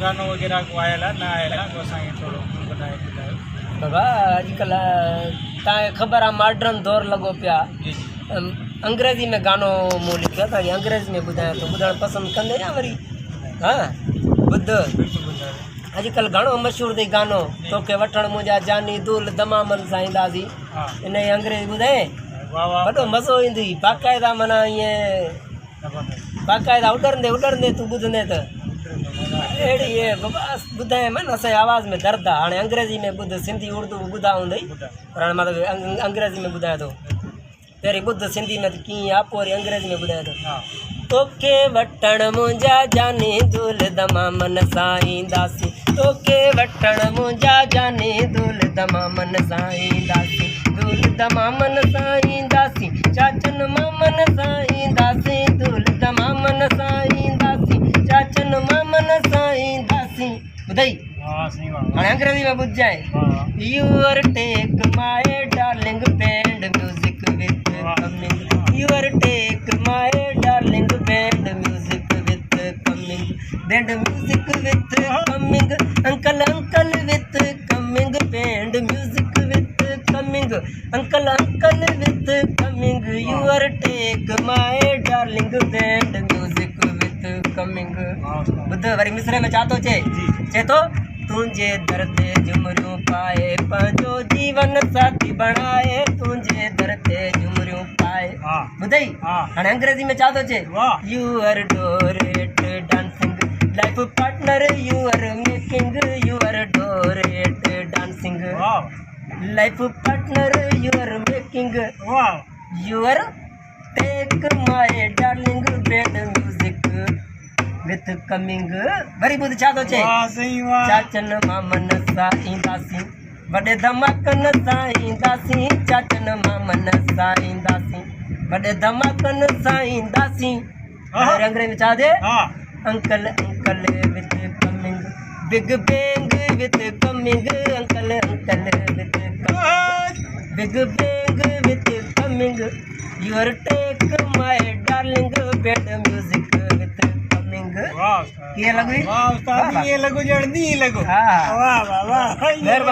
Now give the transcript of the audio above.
गानो वगैरह को आयला ना आयला को असांखे थोरो ॿुधाए ॿुधायो। बाबा अॼुकल्ह तव्हांखे ख़बर आहे मॉडर्न दौर लॻो पिया। जी जी अंग्रेज़ी में गानो मूं लिखियो आहे, तव्हांखे अंग्रेज़ी में ॿुधायां थो, ॿुधणु पसंदि कंदे या वरी? हा ॿुध, बिल्कुलु ॿुधायो। अॼुकल्ह घणो मशहूरु अथई गानो, तोखे वठणु मुंहिंजा जानी दूल दमामन सां ईंदासीं, हा इन जी अंग्रेज़ी ॿुधाए वाह वाह वॾो मज़ो ईंदी। बाक़ाइदा माना ईअं बाक़ाइदा उॾंदे उॾंदे तूं ॿुधंदे त अहिड़ी इहे बाबा ॿुधाए मन असांजी आवाज़ में दर्द आहे। हाणे अंग्रेज़ी में ॿुध, सिंधी उर्दू ॿुधा हूंदई, पर हाणे मां तोखे अंग्रेज़ी में ॿुधायां थो। पहिरीं ॿुध सिंधी में त कीअं आहे, पोइ वरी अंग्रेज़ी में ॿुधायां थो। हा तोखे वठणु मुंहिंजा जानी दूल दमामन सां ईंदासीं, तोखे वठणु मुंहिंजा जानी दूल दमामन सां ईंदासीं, दूल दमामन सां ईंदासीं, चाचन मामन सां ईंदासीं, दूल दमामन सां ईंदासीं, चाचन मामन सां ईंदासीं। ॿुधई हा सही वाह हाणे अंग्रेज़ी में ॿुधजांइ। वाह your take my darling band music with coming, your take my darling band music with coming, band music with coming, uncle uncle with coming, band music with coming, uncle uncle with coming, your take my darling band music with coming. ॿुध वरी मिसरे में छा थो चए थो, तुंहिंजे दर ते झुमरियूं पाए पंहिंजो जीवन साथी बणाए, तुंहिंजे दर ते झुमरियूं पाए। ॿुधई हाणे अंग्रेज़ी में छा थो चए, यू आर डोरेट dancing life partner, you are making, you are डोरेट dancing life partner, you are making, you are take my darling band music with coming. वरी ॿुध छा थो चए, सही वाह चाचन मामन सां ईंदासीं, वॾे धमाकनि सां ईंदासीं, चाचन मामन सां ईंदासीं, वॾे धमाकनि सां ईंदासीं। वरी अंग्रेज़ी में छा थिए, uncle uncle with coming, big bang with coming, uncle uncle with coming, big bang with coming, your take my darling band music with coming. कीअं लॻी? वाह उस्ताद, ये लगो जड़ दी लगो। हा वाह वाह वाह महिरबानी।